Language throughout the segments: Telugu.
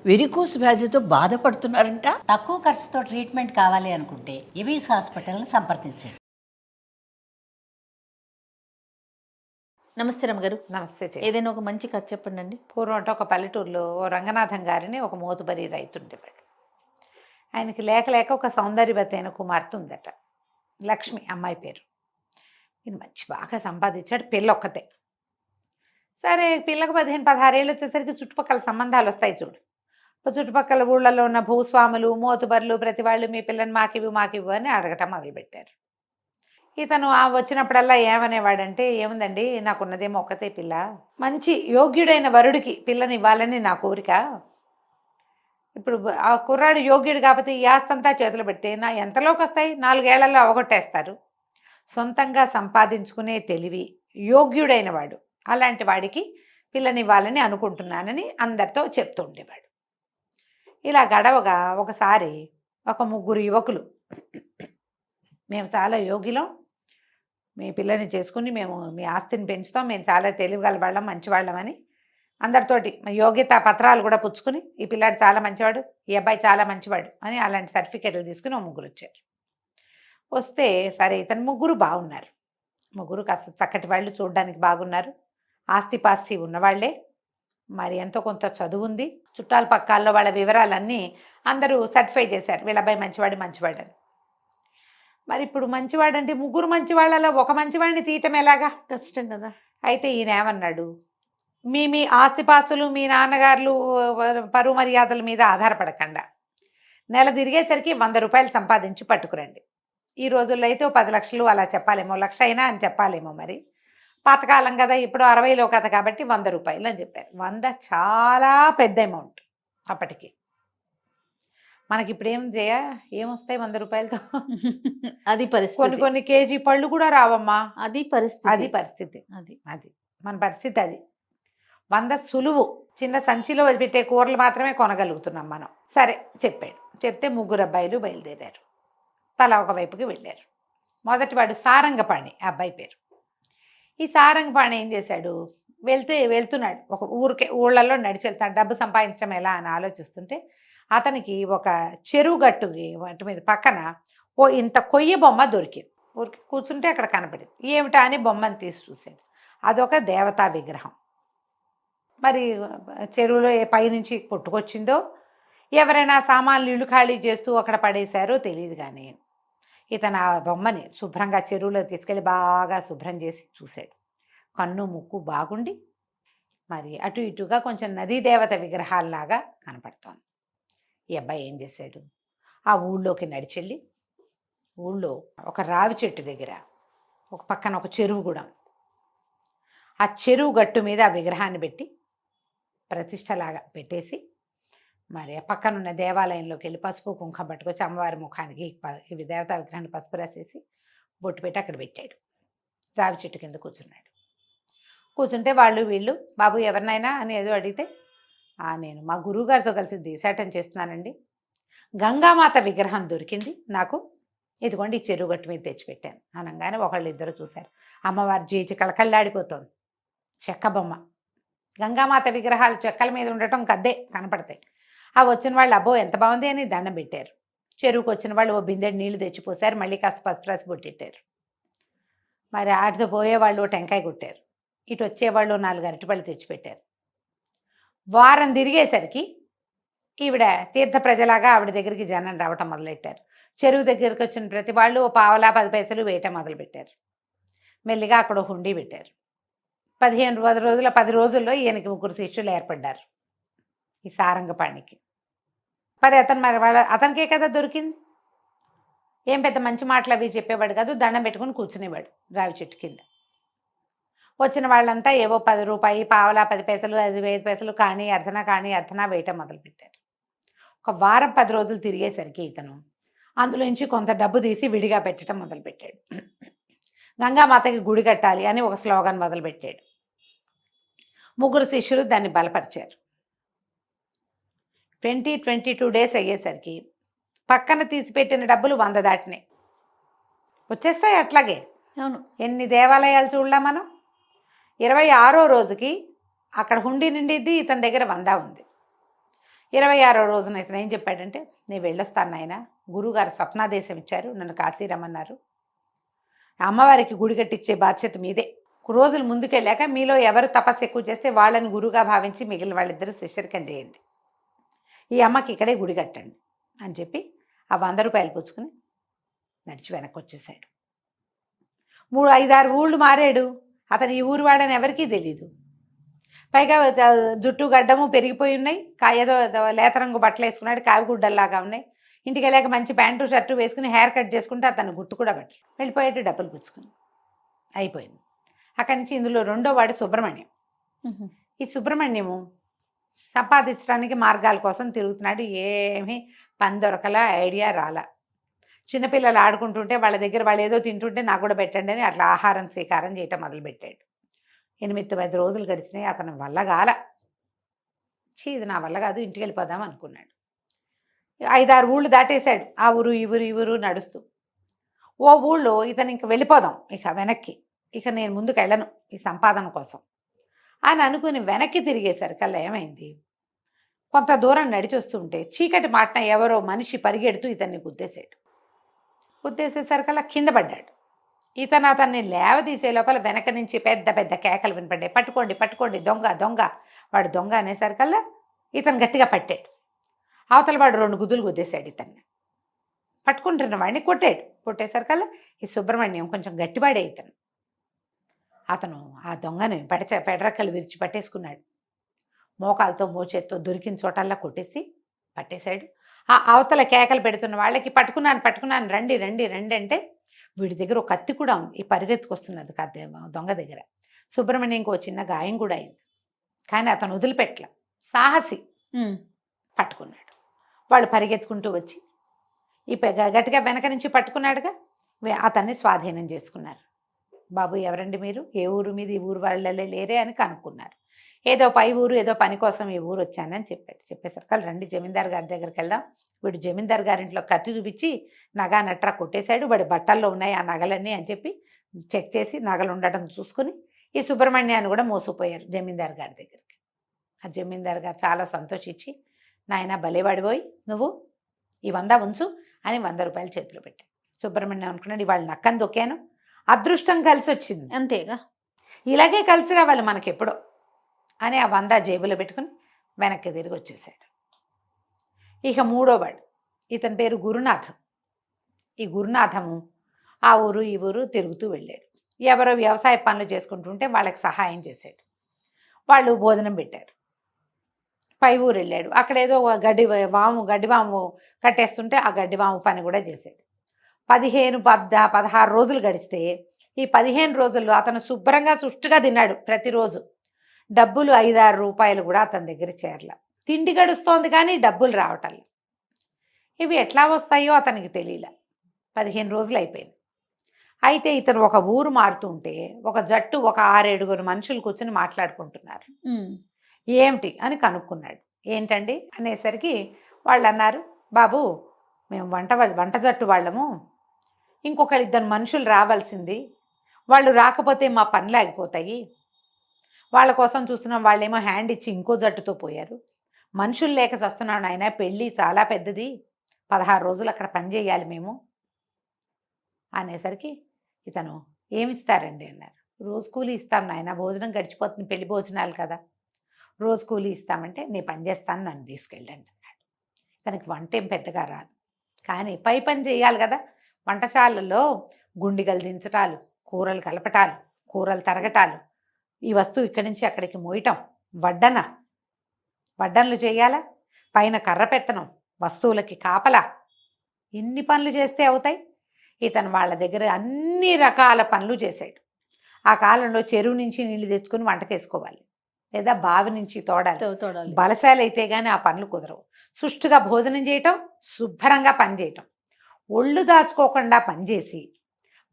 వెరికోస్ వ్యాధితో బాధపడుతున్నారంట. తక్కువ ఖర్చుతో ట్రీట్మెంట్ కావాలి అనుకుంటే ఎవిస్ హాస్పిటల్ని సంప్రదించండి. నమస్తే రమ్మగారు. నమస్తే చెల్లి. ఏదైనా ఒక మంచి కథ చెప్పండి అండి. పూర్వం అంటే ఒక పల్లెటూరులో ఓ రంగనాథం గారిని ఒక మోతుబరి రైతు ఉండేవాడు. ఆయనకి లేక లేక ఒక సౌందర్యవతి అయిన కుమార్తె ఉందట, లక్ష్మి అమ్మాయి పేరు. ఈయన మంచి బాగా సంపాదించాడు, పిల్ల ఒక్కతే. సరే పిల్లకు 15-16 ఏళ్ళు వచ్చేసరికి చుట్టుపక్కల సంబంధాలు వస్తాయి చూడు. చుట్టుపక్కల ఊళ్ళల్లో ఉన్న భూస్వాములు, మోతుబర్లు ప్రతి వాళ్ళు మీ పిల్లని మాకివ్వు అని అడగటం మొదలుపెట్టారు. ఇతను వచ్చినప్పుడల్లా ఏమనేవాడంటే, ఏముందండి నాకున్నదేమో ఒక్కతే పిల్ల, మంచి యోగ్యుడైన వరుడికి పిల్లని ఇవ్వాలని నా కోరిక. ఇప్పుడు ఆ కుర్రాడు యోగ్యుడు కాకపోతే ఈ ఆస్తంతా చేతులు పెడితే నా ఎంతలోకి వస్తాయి, 4 ఏళ్లలో అవగొట్టేస్తారు. సొంతంగా సంపాదించుకునే తెలివి, యోగ్యుడైన వాడు, అలాంటి వాడికి పిల్లనివ్వాలని అనుకుంటున్నానని అందరితో చెప్తూ ఉండేవాడు. ఇలా గడవగా ఒకసారి ఒక 3 యువకులు, మేము చాలా యోగ్యులం, మీ పిల్లని చేసుకుని మేము మీ ఆస్తిని పెంచుతాం, మేము చాలా తెలివిగల వాళ్ళం, మంచివాళ్ళం అని అందరితోటి యోగ్యత పత్రాలు కూడా పుచ్చుకుని, ఈ పిల్లాడు చాలా మంచివాడు, ఈ అబ్బాయి చాలా మంచివాడు అని అలాంటి సర్టిఫికెట్లు తీసుకుని 3 వచ్చారు. వస్తే సరే ఇతను 3 బాగున్నారు, 3 కాస్త చక్కటి వాళ్ళు, చూడడానికి బాగున్నారు, ఆస్తిపాస్తి ఉన్నవాళ్లే, మరి ఎంతో కొంత చదువు ఉంది, చుట్టాల పక్కాల్లో వాళ్ళ వివరాలన్నీ అందరూ సర్టిఫై చేశారు, వీళ్ళ అబ్బాయి మంచివాడు అని. మరి ఇప్పుడు మంచివాడంటే 3 మంచివాళ్ళలో ఒక మంచివాడిని తీయటం ఎలాగా, కష్టం కదా. అయితే ఈయన ఏమన్నాడు, మీ ఆస్తిపాస్తులు మీ నాన్నగారులు పరువు మర్యాదల మీద ఆధారపడకుండా నెల తిరిగేసరికి 100 రూపాయలు సంపాదించి పట్టుకురండి. ఈ రోజుల్లో అయితే 10 లక్షలు అలా చెప్పాలేమో, 1,00,000 అయినా అని చెప్పాలేమో, మరి పాతకాలం కదా, ఇప్పుడు 60లో కథ కాబట్టి 100 రూపాయలు అని చెప్పారు. 100 చాలా పెద్ద అమౌంట్ అప్పటికి. మనకి ఇప్పుడు ఏమొస్తాయి 100 రూపాయలతో? అది పరిస్థితి. కొన్ని కేజీ పళ్ళు కూడా రావమ్మా. అది పరిస్థితి. అది మన పరిస్థితి. అది 100 సులువు, చిన్న సంచిలో పెట్టే కూరలు మాత్రమే కొనగలుగుతున్నాం మనం. సరే చెప్పాడు. చెప్తే 3 అబ్బాయిలు బయలుదేరారు, తలా ఒకవైపుకి వెళ్ళారు. మొదటివాడు సారంగపాణి, ఆ అబ్బాయి పేరు. ఈ సారంగపాణి ఏం చేశాడు, వెళ్తున్నాడు ఒక ఊళ్ళల్లో నడిచి వెళ్తాడు, డబ్బు సంపాదించడం ఎలా అని ఆలోచిస్తుంటే అతనికి ఒక చెరువు గట్టు మీద పక్కన ఓ ఇంత కొయ్య బొమ్మ దొరికింది. ఊరికి కూర్చుంటే అక్కడ కనపడింది. ఏమిటా అని బొమ్మను తీసి చూశాడు. అదొక దేవతా విగ్రహం. మరి చెరువులో పైనుంచి కొట్టుకొచ్చిందో, ఎవరైనా సామాన్లు ఇల్లు ఖాళీ చేస్తూ అక్కడ పడేశారో తెలియదు, కానీ ఇతను ఆ బొమ్మని శుభ్రంగా చెరువులో తీసుకెళ్ళి బాగా శుభ్రం చేసి చూశాడు. కన్ను ముక్కు బాగుండి మరి అటు ఇటుగా కొంచెం నదీ దేవత విగ్రహాల్లాగా కనపడుతోంది. ఈ అబ్బాయి ఏం చేశాడు, ఆ ఊళ్ళోకి నడిచెళ్ళి ఊళ్ళో ఒక రావి చెట్టు దగ్గర ఒక పక్కన ఒక చెరువు కూడా, ఆ చెరువు గట్టు మీద ఆ విగ్రహాన్ని పెట్టి ప్రతిష్టలాగా పెట్టేసి, మరి ఆ పక్కనున్న దేవాలయంలోకి వెళ్ళి పసుపు కుంకుమ పట్టుకొచ్చి అమ్మవారి ముఖానికి ఇవి దేవతా విగ్రహాన్ని పసుపు రాసేసి బొట్టు పెట్టి అక్కడ పెట్టాడు. రావి చెట్టు కింద కూర్చున్నాడు. కూర్చుంటే వీళ్ళు బాబు ఎవరినైనా అని ఏదో అడిగితే, నేను మా గురువుగారితో కలిసి దేశాటం చేస్తున్నానండి, గంగామాత విగ్రహం దొరికింది నాకు, ఇదిగోండి ఈ చెరువు గట్టు మీద తెచ్చిపెట్టాను అనగానే 1-2 చూశారు. అమ్మవారి జీచి కళకళ్ళాడిపోతుంది, చెక్క బొమ్మ. గంగామాత విగ్రహాలు చెక్కల మీద ఉండటం కద్దే కనపడతాయి. ఆ వచ్చిన వాళ్ళు అబ్బో ఎంత బాగుంది అని దండం పెట్టారు. చెరువుకు వచ్చిన వాళ్ళు ఓ బిందెడు నీళ్లు తెచ్చిపోసారు, మళ్ళీ కాస్త పసుపు రాసి బొట్టెట్టారు. మరి ఆటితో పోయేవాళ్ళు ఓ టెంకాయ కొట్టారు, ఇటు వచ్చేవాళ్ళు 4 అరటిపళ్ళు తెచ్చిపెట్టారు. వారం తిరిగేసరికి ఈవిడ తీర్థ ప్రజలాగా ఆవిడ దగ్గరికి జనం రావటం మొదలెట్టారు. చెరువు దగ్గరికి వచ్చిన ప్రతి వాళ్ళు ఓ పావలా 10 పైసలు వేయటం మొదలుపెట్టారు. మెల్లిగా అక్కడ హుండీ పెట్టారు. 10 రోజుల్లో ఈయనకి 3 శిష్యులు ఏర్పడ్డారు, ఈ సారంగపాణికి. మరి అతనికే కదా దొరికింది, ఏం పెద్ద మంచి మాటలు అవి చెప్పేవాడు కాదు, దండం పెట్టుకుని కూర్చునేవాడు రావి చెట్టు కింద. వచ్చిన వాళ్ళంతా ఏవో 10 రూపాయి, పావలా 10 పైసలు, 5 పైసలు కానీ అర్ధనా వేయటం మొదలుపెట్టారు. ఒక వారం 10 రోజులు తిరిగేసరికి ఇతను అందులోంచి కొంత డబ్బు తీసి విడిగా పెట్టడం మొదలుపెట్టాడు. గంగామాతకి గుడి కట్టాలి అని ఒక స్లోగన్ మొదలుపెట్టాడు. 3 శిష్యులు దాన్ని బలపరిచారు. 22 డేస్ అయ్యేసరికి పక్కన తీసిపెట్టిన డబ్బులు 100 దాటినాయి. వచ్చేస్తాయి అట్లాగే. అవును, ఎన్ని దేవాలయాలు చూడలా మనం. 26వ రోజుకి అక్కడ హుండీ నిండిద్ది, ఇతని దగ్గర 100 ఉంది. 26వ రోజున ఇతను ఏం చెప్పాడంటే, నేను వెళ్ళొస్తాను నాయన, గురువుగారు స్వప్నాదేశం ఇచ్చారు, నన్ను కాశీ రమ్మన్నారు, అమ్మవారికి గుడి కట్టించే బాధ్యత మీదే. రోజులు ముందుకెళ్ళాక మీలో ఎవరు తపస్సు ఎక్కువ చేస్తే వాళ్ళని గురువుగా భావించి మిగిలిన వాళ్ళిద్దరూ శిష్యరికం చేయండి, ఈ అమ్మకి ఇక్కడే గుడి కట్టండి అని చెప్పి ఆ 100 రూపాయలు పుచ్చుకుని నడిచి వెనక్కి వచ్చేసాడు. 5-6 ఊళ్ళు మారాడు. అతను ఈ ఊరు వాడని ఎవరికీ తెలీదు. పైగా జుట్టు గడ్డము పెరిగిపోయి ఉన్నాయి, ఏదో లేత రంగు బట్టలు వేసుకున్నాడు, కావిగుడ్డల్లాగా ఉన్నాయి. ఇంటికి వెళ్ళాక మంచి ప్యాంటు షర్టు వేసుకుని హెయిర్ కట్ చేసుకుంటే అతను గుర్తు కూడా పట్టి వెళ్ళిపోయాడు, డబ్బులు పుచ్చుకుని. అయిపోయింది. అక్కడి నుంచి ఇందులో రెండో వాడు సుబ్రహ్మణ్యం. ఈ సుబ్రహ్మణ్యము సంపాదించడానికి మార్గాల కోసం తిరుగుతున్నాడు. ఏమీ పని దొరకలా, ఐడియా రాలా. చిన్నపిల్లలు ఆడుకుంటుంటే వాళ్ళ దగ్గర వాళ్ళు ఏదో తింటుంటే నాకు కూడా పెట్టండి అని అట్లా ఆహారం స్వీకారం చేయటం మొదలుపెట్టాడు. 8-10 రోజులు గడిచినాయి. అతని వల్ల కాల. ఇది నా వల్ల కాదు, ఇంటికి వెళ్ళిపోదాం అనుకున్నాడు. 5-6 ఊళ్ళు దాటేశాడు. ఆ ఊరు ఈ ఊరు నడుస్తూ ఓ ఊళ్ళో ఇతను ఇంక వెళ్ళిపోదాం ఇక వెనక్కి, ఇక నేను ముందుకు వెళ్ళను ఈ సంపాదన కోసం అని అనుకుని వెనక్కి తిరిగేసరికల్లా ఏమైంది, కొంత దూరం నడిచి వస్తుంటే చీకటి మాటన ఎవరో మనిషి పరిగెడుతూ ఇతన్ని గుద్దేసేసరికల్లా కింద పడ్డాడు. ఇతను అతన్ని లేవదీసే లోపల వెనక నుంచి పెద్ద పెద్ద కేకలు వినపడ్డాయి, పట్టుకోండి పట్టుకోండి, దొంగ దొంగ, వాడు దొంగ అనేసరికల్లా ఇతను గట్టిగా పట్టాడు. అవతల వాడు 2 గుద్దులు గుద్దేశాడు ఇతన్ని. పట్టుకుంటున్న వాడిని కొట్టేసరికల్లా ఈ సుబ్రహ్మణ్యం కొంచెం గట్టివాడే ఇతను. అతను ఆ దొంగని పెడరక్కలు విరిచి పట్టేసుకున్నాడు. మోకాలతో మోచేత్తో దొరికిన చోటల్లా పట్టేశాడు. ఆ అవతల కేకలు పెడుతున్న వాళ్ళకి పట్టుకున్నాను రండి రండి రండి అంటే వీడి దగ్గర ఒక కత్తి కూడా ఉంది. ఈ పరిగెత్తుకొస్తున్నది దొంగ దగ్గర. సుబ్రహ్మణ్యంకి ఒక చిన్న గాయం కూడా అయింది. కానీ అతను వదిలిపెట్టల, సాహసి. పట్టుకున్నాడు. వాళ్ళు పరిగెత్తుకుంటూ వచ్చి ఈ గట్టిగా వెనక నుంచి పట్టుకున్నాడుగా, అతన్ని స్వాధీనం చేసుకున్నారు. బాబు ఎవరండి మీరు, ఏ ఊరు మీద, ఈ ఊరు వాళ్ళే లేరే అని కనుక్కున్నారు. ఏదో పై ఊరు, ఏదో పని కోసం ఈ ఊరు వచ్చానని చెప్పేసరికి రండి జమీందార్ గారి దగ్గరికి వెళ్దాం. వీడు జమీందార్ గారింట్లో కత్తి చూపించి నగా నట్రా కొట్టేశాడు, వాడి బట్టల్లో ఉన్నాయి ఆ నగలన్నీ అని చెప్పి చెక్ చేసి నగలు ఉండటం చూసుకుని ఈ సుబ్రహ్మణ్యాన్ని కూడా మోసపోయారు జమీందార్ గారి దగ్గరికి. ఆ జమీందార్ గారు చాలా సంతోషించి, నాయన భలేవాడిపోయి నువ్వు ఈ 100 ఉంచు అని 100 రూపాయలు చేతిలో పెట్టాడు. సుబ్రహ్మణ్యం అనుకున్నాడు, ఇవాళ నక్కని దొక్కాను, అదృష్టం కలిసి వచ్చింది, అంతేగా, ఇలాగే కలిసి రావాలి మనకెప్పుడో అని ఆ 100 జేబులో పెట్టుకుని వెనక్కి తిరిగి వచ్చేసాడు. ఇక మూడోవాడు, ఇతని పేరు గురునాథం. ఈ గురునాథము ఆ ఊరు ఈ ఊరు తిరుగుతూ వెళ్ళాడు. ఎవరో వ్యవసాయ పనులు చేసుకుంటుంటే వాళ్ళకి సహాయం చేశాడు. వాళ్ళు భోజనం పెట్టారు. పై ఊరు వెళ్ళాడు. అక్కడ ఏదో గడ్డివాము కట్టేస్తుంటే ఆ గడ్డివాము పని కూడా చేశాడు. 16 రోజులు గడిస్తే ఈ 15 రోజుల్లో అతను శుభ్రంగా సుష్టుగా తిన్నాడు ప్రతిరోజు. డబ్బులు 5-6 రూపాయలు కూడా అతని దగ్గర చేరల. తిండి గడుస్తోంది కానీ డబ్బులు రావటం. ఇవి ఎట్లా వస్తాయో అతనికి తెలియలే. 15 రోజులు అయిపోయింది. అయితే ఇతను ఒక ఊరు మారుతుంటే ఒక జట్టు, ఒక 6-7 మనుషులు కూర్చొని మాట్లాడుకుంటున్నారు. ఏమిటి అని కనుక్కున్నాడు. ఏంటండి అనేసరికి వాళ్ళు అన్నారు, బాబు మేము వంట జట్టు వాళ్ళము, ఇంకొక 2 మనుషులు రావాల్సింది, వాళ్ళు రాకపోతే మా పనులు ఆగిపోతాయి, వాళ్ళ కోసం చూస్తున్నాం, వాళ్ళేమో హ్యాండ్ ఇచ్చి ఇంకో జట్టుతో పోయారు, మనుషులు లేక చస్తున్నాను ఆయన, పెళ్ళి చాలా పెద్దది, 16 రోజులు అక్కడ పని చేయాలి మేము అనేసరికి ఇతను ఏమిస్తారండి అన్నారు. రోజు కూలీ ఇస్తాం నాయన, భోజనం గడిచిపోతుంది, పెళ్లి భోజనాలు కదా, రోజు కూలీ ఇస్తామంటే నేను పని చేస్తాను, నన్ను తీసుకెళ్ళండి అన్నాడు. తనకి వంట ఏం పెద్దగా రాదు, కానీ పై పని చేయాలి కదా. వంటశాలలో గుండిగలు దించటాలు, కూరలు కలపటాలు, కూరలు తరగటాలు, ఈ వస్తువు ఇక్కడి నుంచి అక్కడికి మోయటం, వడ్డనలు చేయాలా, పైన కర్ర పెత్తనం, వస్తువులకి కాపలా, ఇన్ని పనులు చేస్తే అవుతాయి. ఇతను వాళ్ళ దగ్గర అన్ని రకాల పనులు చేశాడు. ఆ కాలంలో చెరువు నుంచి నీళ్లు తెచ్చుకుని వంటకేసుకోవాలి, లేదా బావి నుంచి తోడాలి. బలశాలు అయితే కానీ ఆ పనులు కుదరవు. సుష్టుగా భోజనం చేయటం, శుభ్రంగా పని చేయటం, ఒళ్ళు దాచుకోకుండా పనిచేసి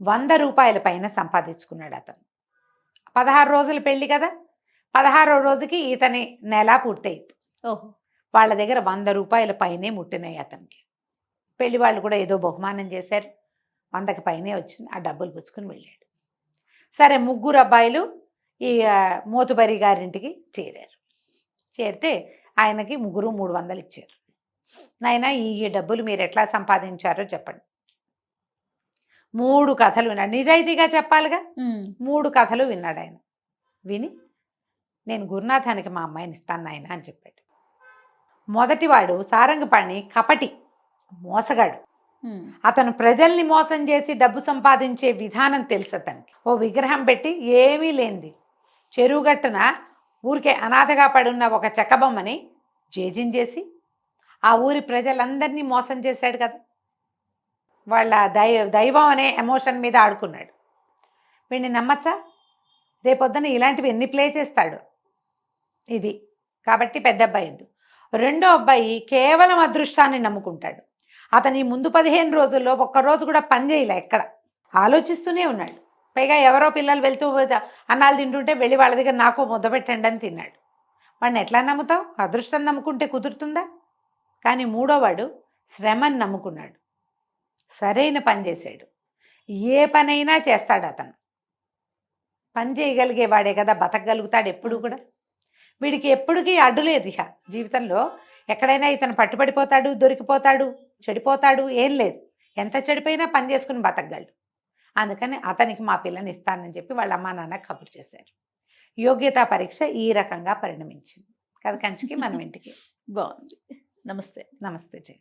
100 రూపాయల పైన సంపాదించుకున్నాడు అతను. 16 రోజులు పెళ్ళి కదా, 16వ రోజుకి ఇతని నెల పూర్తయింది. వాళ్ళ దగ్గర 100 రూపాయల పైనే ముట్టినాయి అతనికి. పెళ్లి వాళ్ళు కూడా ఏదో బహుమానం చేశారు, 100కి పైనే వచ్చింది. ఆ డబ్బులు పుచ్చుకుని వెళ్ళాడు. సరే, 3 అబ్బాయిలు ఈ మోతుబరి గారింటికి చేరారు. చేరితే ఆయనకి ముగ్గురు 300 ఇచ్చారు. నాయన ఈ డబ్బులు మీరు ఎట్లా సంపాదించారో చెప్పండి. 3 కథలు విన్నాడు. నిజాయితీగా చెప్పాలిగా. 3 కథలు విన్నాడు ఆయన. విని నేను గురునాథానికి మా అమ్మాయిని ఇస్తాను నాయన అని చెప్పాడు. మొదటివాడు సారంగపాణి కపటి, మోసగాడు. అతను ప్రజల్ని మోసం చేసి డబ్బు సంపాదించే విధానం తెలుసు అతనికి. ఓ విగ్రహం పెట్టి ఏమీ లేనిది చెరువుగట్టున ఊరికే అనాథగా పడున్న ఒక చెక్కబొమ్మని జేజించేసి ఆ ఊరి ప్రజలందరినీ మోసం చేశాడు కదా. వాళ్ళ దైవం అనే ఎమోషన్ మీద ఆడుకున్నాడు. వీడిని నమ్మచ్చా? రేపొద్దున ఇలాంటివి ఎన్ని ప్లే చేస్తాడు. ఇది కాబట్టి పెద్ద అబ్బాయి వద్దు. రెండో అబ్బాయి కేవలం అదృష్టాన్ని నమ్ముకుంటాడు. అతని ముందు 15 రోజుల్లో ఒక్కరోజు కూడా పని చేయలే, ఎక్కడ ఆలోచిస్తూనే ఉన్నాడు. పైగా ఎవరో పిల్లలు వెళ్తూ అన్నాలు తింటుంటే వెళ్ళి వాళ్ళ దగ్గర నాకు ముద్ద పెట్టండి అని తిన్నాడు. వాడిని ఎట్లా నమ్ముతావు? అదృష్టం నమ్ముకుంటే కుదురుతుందా? కానీ మూడోవాడు శ్రమని నమ్ముకున్నాడు. సరైన పని చేశాడు. ఏ పనైనా చేస్తాడు అతను. పని చేయగలిగేవాడే కదా బతకగలుగుతాడు ఎప్పుడు కూడా. వీడికి ఎప్పటికీ అడ్డులేదు ఇక జీవితంలో. ఎక్కడైనా ఇతను పట్టుబడిపోతాడు, దొరికిపోతాడు, చెడిపోతాడు, ఏం లేదు. ఎంత చెడిపోయినా పని చేసుకుని బతకగలడు. అందుకని అతనికి మా పిల్లని ఇస్తానని చెప్పి వాళ్ళ అమ్మా నాన్న కబురు చేశారు. యోగ్యతా పరీక్ష ఈ రకంగా పరిణమించింది. కథ కంచికి మనం ఇంటికి. బాగుంది. నమస్తే. నమస్తే జయ.